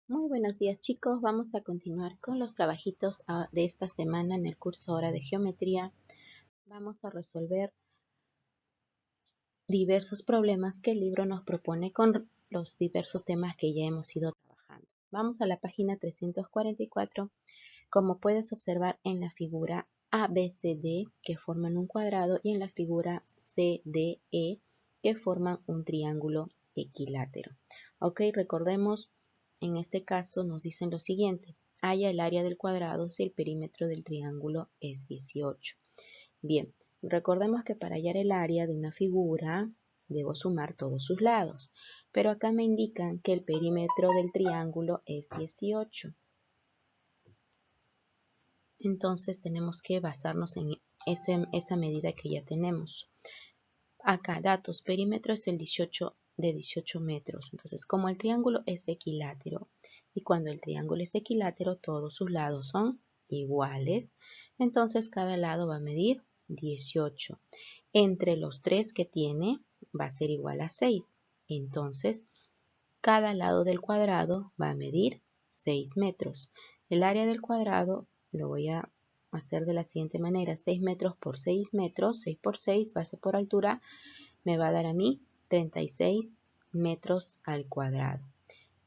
Muy buenos días chicos, vamos a continuar con los trabajitos de esta semana en el curso ahora de geometría. Vamos a resolver diversos problemas que el libro nos propone con los diversos temas que ya hemos ido trabajando. Vamos a la página 344. Como puedes observar en la figura ABCD que forman un cuadrado y en la figura CDE que forman un triángulo equilátero. Ok, recordemos, en este caso nos dicen lo siguiente: halla el área del cuadrado si el perímetro del triángulo es 18. Bien, recordemos que para hallar el área de una figura debo sumar todos sus lados, pero acá me indican que el perímetro del triángulo es 18. Entonces tenemos que basarnos en esa medida que ya tenemos. Acá, datos, perímetro es el 18 de 18 metros. Entonces, como el triángulo es equilátero, y cuando el triángulo es equilátero, todos sus lados son iguales, entonces cada lado va a medir 18. Entre los tres que tiene, va a ser igual a 6. Entonces, cada lado del cuadrado va a medir 6 metros. El área del cuadrado lo voy a hacer de la siguiente manera: 6 metros por 6 metros, 6 por 6, base por altura, me va a dar a mí 36 metros al cuadrado.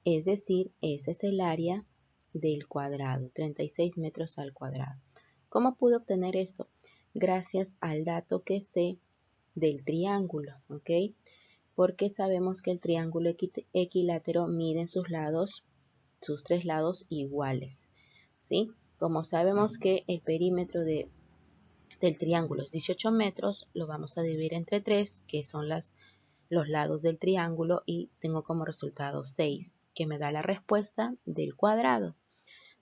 Es decir, ese es el área del cuadrado, 36 metros al cuadrado. ¿Cómo pude obtener esto? Gracias al dato que sé del triángulo, ¿ok? Porque sabemos que el triángulo equilátero mide en sus lados, sus tres lados iguales, ¿sí? Como sabemos que el perímetro del triángulo es 18 metros, lo vamos a dividir entre 3, que son los lados del triángulo, y tengo como resultado 6, que me da la respuesta del cuadrado,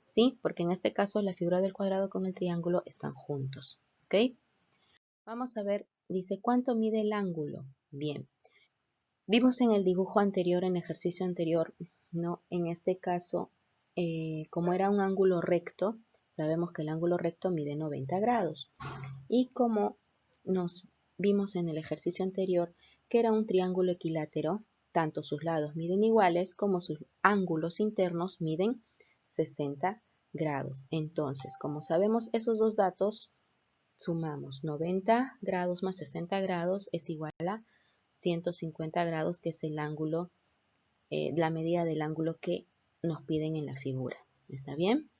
¿sí? Porque en este caso la figura del cuadrado con el triángulo están juntos, ¿ok? Vamos a ver, dice, ¿cuánto mide el ángulo? Bien. Vimos en el dibujo anterior, en el ejercicio anterior, ¿no? En este caso, como era un ángulo recto, sabemos que el ángulo recto mide 90 grados. Y como nos vimos en el ejercicio anterior, que era un triángulo equilátero, tanto sus lados miden iguales como sus ángulos internos miden 60 grados. Entonces, como sabemos esos dos datos, sumamos 90 grados más 60 grados es igual a 150 grados, que es el ángulo, la medida del ángulo que nos piden en la figura. ¿Está bien?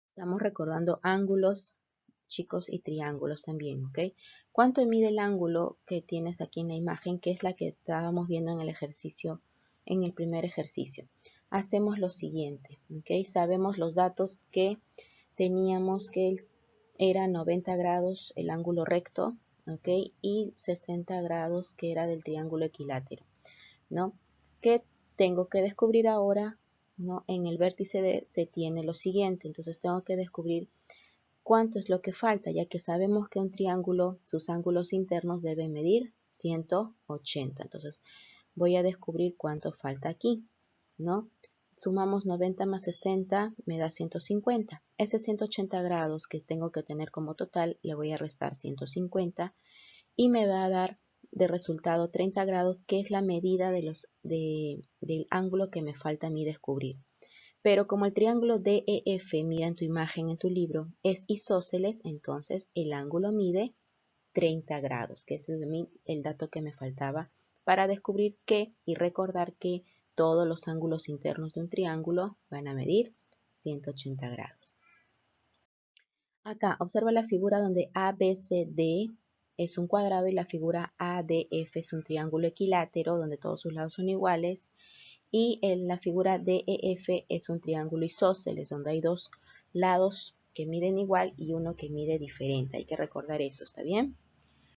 Estamos recordando ángulos, chicos, y triángulos también, ¿ok? ¿Cuánto mide el ángulo que tienes aquí en la imagen, que es la que estábamos viendo en el ejercicio, en el primer ejercicio? Hacemos lo siguiente, ¿ok? Sabemos los datos que teníamos, que era 90 grados el ángulo recto, ¿ok? Y 60 grados que era del triángulo equilátero, ¿no? ¿Qué tengo que descubrir ahora? ¿No? En el vértice D se tiene lo siguiente, entonces tengo que descubrir cuánto es lo que falta, ya que sabemos que un triángulo, sus ángulos internos deben medir 180. Entonces voy a descubrir cuánto falta aquí, ¿no? Sumamos 90 más 60, me da 150. Ese 180 grados que tengo que tener como total, le voy a restar 150 y me va a dar de resultado 30 grados, que es la medida del ángulo que me falta a mí descubrir. Pero como el triángulo DEF, mira en tu imagen, en tu libro, es isósceles, entonces el ángulo mide 30 grados, que es el dato que me faltaba para descubrir que y recordar que todos los ángulos internos de un triángulo van a medir 180 grados. Acá observa la figura donde ABCD es un cuadrado y la figura ADF es un triángulo equilátero donde todos sus lados son iguales, y en la figura DEF es un triángulo isósceles donde hay dos lados que miden igual y uno que mide diferente. Hay que recordar eso, ¿está bien?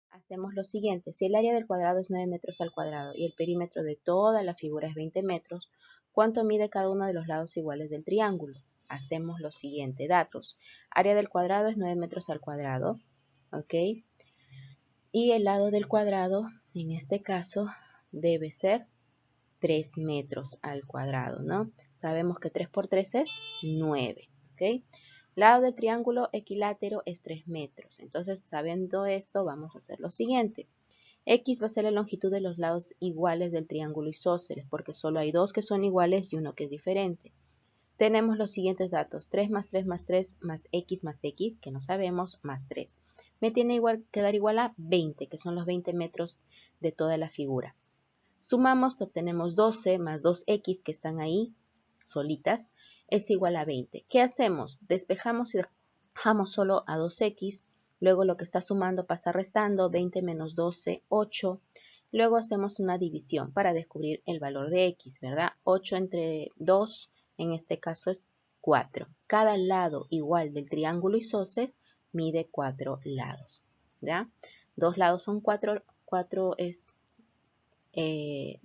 Hacemos lo siguiente: si el área del cuadrado es 9 metros al cuadrado y el perímetro de toda la figura es 20 metros, ¿cuánto mide cada uno de los lados iguales del triángulo? Hacemos lo siguiente: datos, área del cuadrado es 9 metros al cuadrado, ¿ok? Y el lado del cuadrado, en este caso, debe ser 3 metros al cuadrado, ¿no? Sabemos que 3 por 3 es 9, ¿ok? Lado del triángulo equilátero es 3 metros. Entonces, sabiendo esto, vamos a hacer lo siguiente. X va a ser la longitud de los lados iguales del triángulo isósceles, porque solo hay dos que son iguales y uno que es diferente. Tenemos los siguientes datos, 3 más 3 más 3 más x, que no sabemos, más 3. Me tiene que dar igual a 20, que son los 20 metros de toda la figura. Sumamos, obtenemos 12 más 2x, que están ahí solitas, es igual a 20. ¿Qué hacemos? Despejamos y dejamos solo a 2x, luego lo que está sumando pasa restando, 20 menos 12, 8. Luego hacemos una división para descubrir el valor de x, ¿verdad? 8 entre 2, en este caso es 4. Cada lado igual del triángulo isósceles mide 4 lados, ¿ya? Dos lados son 4, 4 es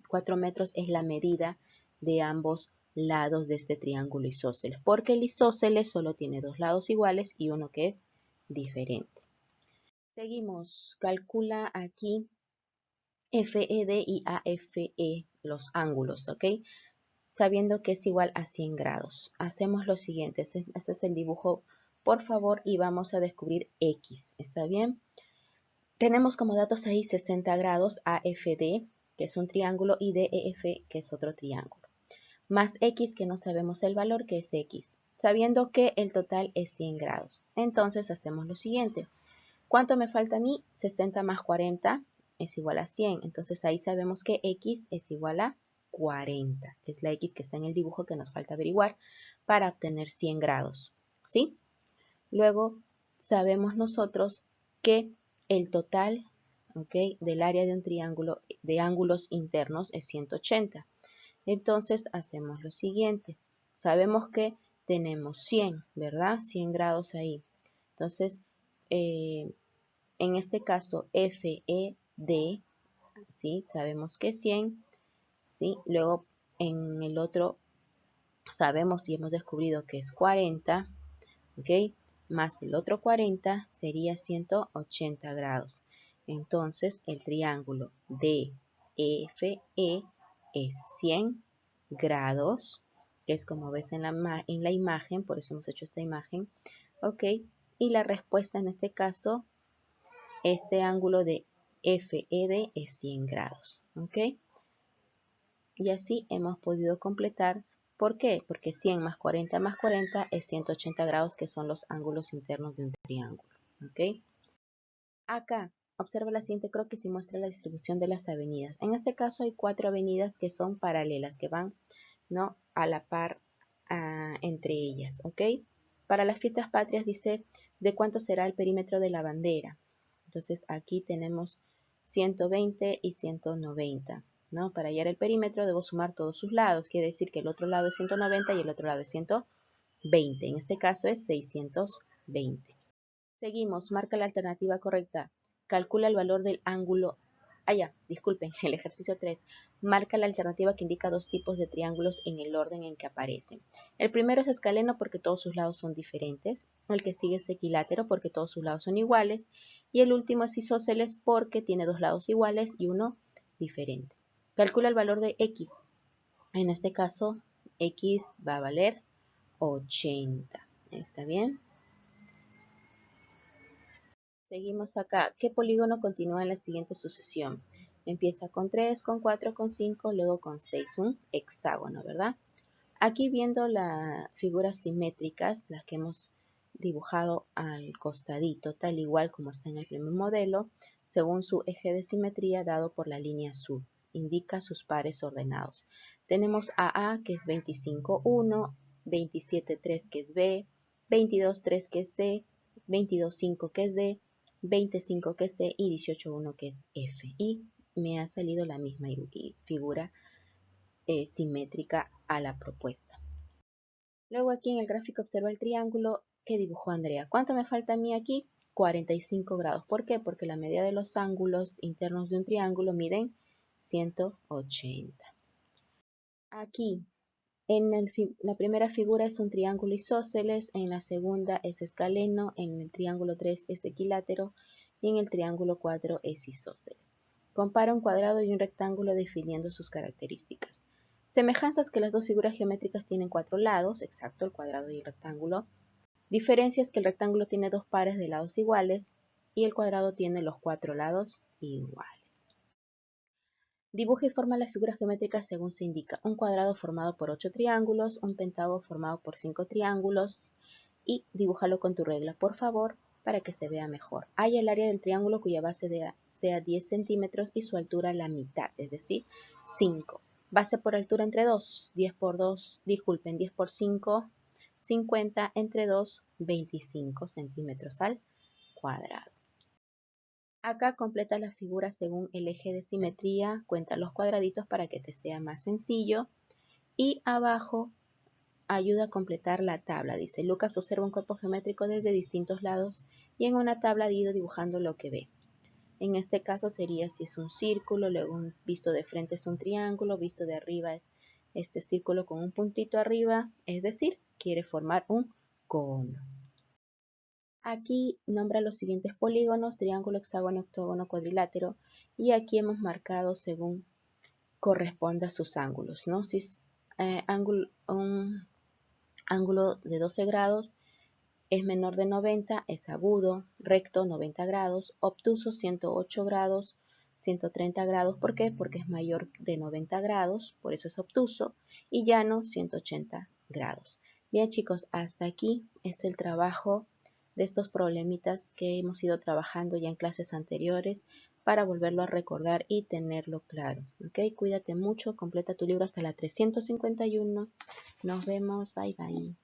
4 metros es la medida de ambos lados de este triángulo isósceles, porque el isósceles solo tiene dos lados iguales y uno que es diferente. Seguimos, calcula aquí FED y AFE, los ángulos, ¿ok? Sabiendo que es igual a 100 grados. Hacemos lo siguiente, este es el dibujo, por favor, y vamos a descubrir X, ¿está bien? Tenemos como datos ahí 60 grados AFD, que es un triángulo, y DEF, que es otro triángulo. Más X, que no sabemos el valor, que es X, sabiendo que el total es 100 grados. Entonces hacemos lo siguiente. ¿Cuánto me falta a mí? 60 más 40 es igual a 100. Entonces ahí sabemos que X es igual a 40, que es la X que está en el dibujo que nos falta averiguar para obtener 100 grados, ¿sí? Luego sabemos nosotros que el total, ¿okay?, del área de un triángulo de ángulos internos es 180. Entonces hacemos lo siguiente. Sabemos que tenemos 100, ¿verdad? 100 grados ahí. Entonces, en este caso, FED, ¿sí? Sabemos que es 100, ¿sí? Luego, en el otro, sabemos y hemos descubrido que es 40, ¿ok? Más el otro 40 sería 180 grados. Entonces, el triángulo DFE es 100 grados, que es como ves en la imagen, por eso hemos hecho esta imagen, ¿ok? Y la respuesta en este caso, este ángulo de FED es 100 grados, ¿ok? Y así hemos podido completar. ¿Por qué? Porque 100 más 40 es 180 grados, que son los ángulos internos de un triángulo, ¿ok? Acá, observa la siguiente croquis y muestra la distribución de las avenidas. En este caso hay 4 avenidas que son paralelas, que van, ¿no?, a la par entre ellas, ¿ok? Para las fiestas patrias dice de cuánto será el perímetro de la bandera. Entonces aquí tenemos 120 y 190, ¿no? Para hallar el perímetro debo sumar todos sus lados, quiere decir que el otro lado es 190 y el otro lado es 120, en este caso es 620. Seguimos, marca la alternativa correcta, calcula el valor del ángulo, disculpen, el ejercicio 3, marca la alternativa que indica dos tipos de triángulos en el orden en que aparecen. El primero es escaleno porque todos sus lados son diferentes, el que sigue es equilátero porque todos sus lados son iguales, y el último es isósceles porque tiene dos lados iguales y uno diferente. Calcula el valor de X, en este caso X va a valer 80, ¿está bien? Seguimos acá. ¿Qué polígono continúa en la siguiente sucesión? Empieza con 3, con 4, con 5, luego con 6. Un hexágono, ¿verdad? Aquí viendo las figuras simétricas, las que hemos dibujado al costadito, tal igual como está en el primer modelo, según su eje de simetría dado por la línea azul. Indica sus pares ordenados. Tenemos AA, que es 25, 1, 27, 3, que es B, 22, 3, que es C, 22, 5, que es D, 25, que es C, y 18, 1, que es F. Y me ha salido la misma figura simétrica a la propuesta. Luego aquí en el gráfico observa el triángulo que dibujó Andrea. ¿Cuánto me falta a mí aquí? 45 grados. ¿Por qué? Porque la medida de los ángulos internos de un triángulo miden 180. Aquí en la primera figura es un triángulo isósceles, en la segunda es escaleno, en el triángulo 3 es equilátero y en el triángulo 4 es isósceles. Compara un cuadrado y un rectángulo definiendo sus características. Semejanzas que las dos figuras geométricas tienen 4 lados, exacto, el cuadrado y el rectángulo. Diferencias que el rectángulo tiene dos pares de lados iguales y el cuadrado tiene los 4 lados iguales. Dibuja y forma las figuras geométricas según se indica. Un cuadrado formado por 8 triángulos, un pentágono formado por 5 triángulos y dibújalo con tu regla, por favor, para que se vea mejor. Halla el área del triángulo cuya base sea 10 centímetros y su altura la mitad, es decir, 5. Base por altura entre 2, 10 por 2, disculpen, 10 por 5, 50, entre 2, 25 centímetros al cuadrado. Acá completa la figura según el eje de simetría, cuenta los cuadraditos para que te sea más sencillo. Y abajo ayuda a completar la tabla. Dice, Lucas observa un cuerpo geométrico desde distintos lados y en una tabla ha ido dibujando lo que ve. En este caso sería si es un círculo, luego visto de frente es un triángulo, visto de arriba es este círculo con un puntito arriba, es decir, quiere formar un cono. Aquí nombra los siguientes polígonos: triángulo, hexágono, octógono, cuadrilátero, y aquí hemos marcado según corresponda a sus ángulos, ¿no? Si es un ángulo de 12 grados es menor de 90, es agudo, recto 90 grados, obtuso 108 grados, 130 grados, ¿por qué? Porque es mayor de 90 grados, por eso es obtuso, y llano 180 grados. Bien chicos, hasta aquí es el trabajo de estos problemitas que hemos ido trabajando ya en clases anteriores para volverlo a recordar y tenerlo claro. ¿Ok? Cuídate mucho, completa tu libro hasta la 351. Nos vemos, bye bye.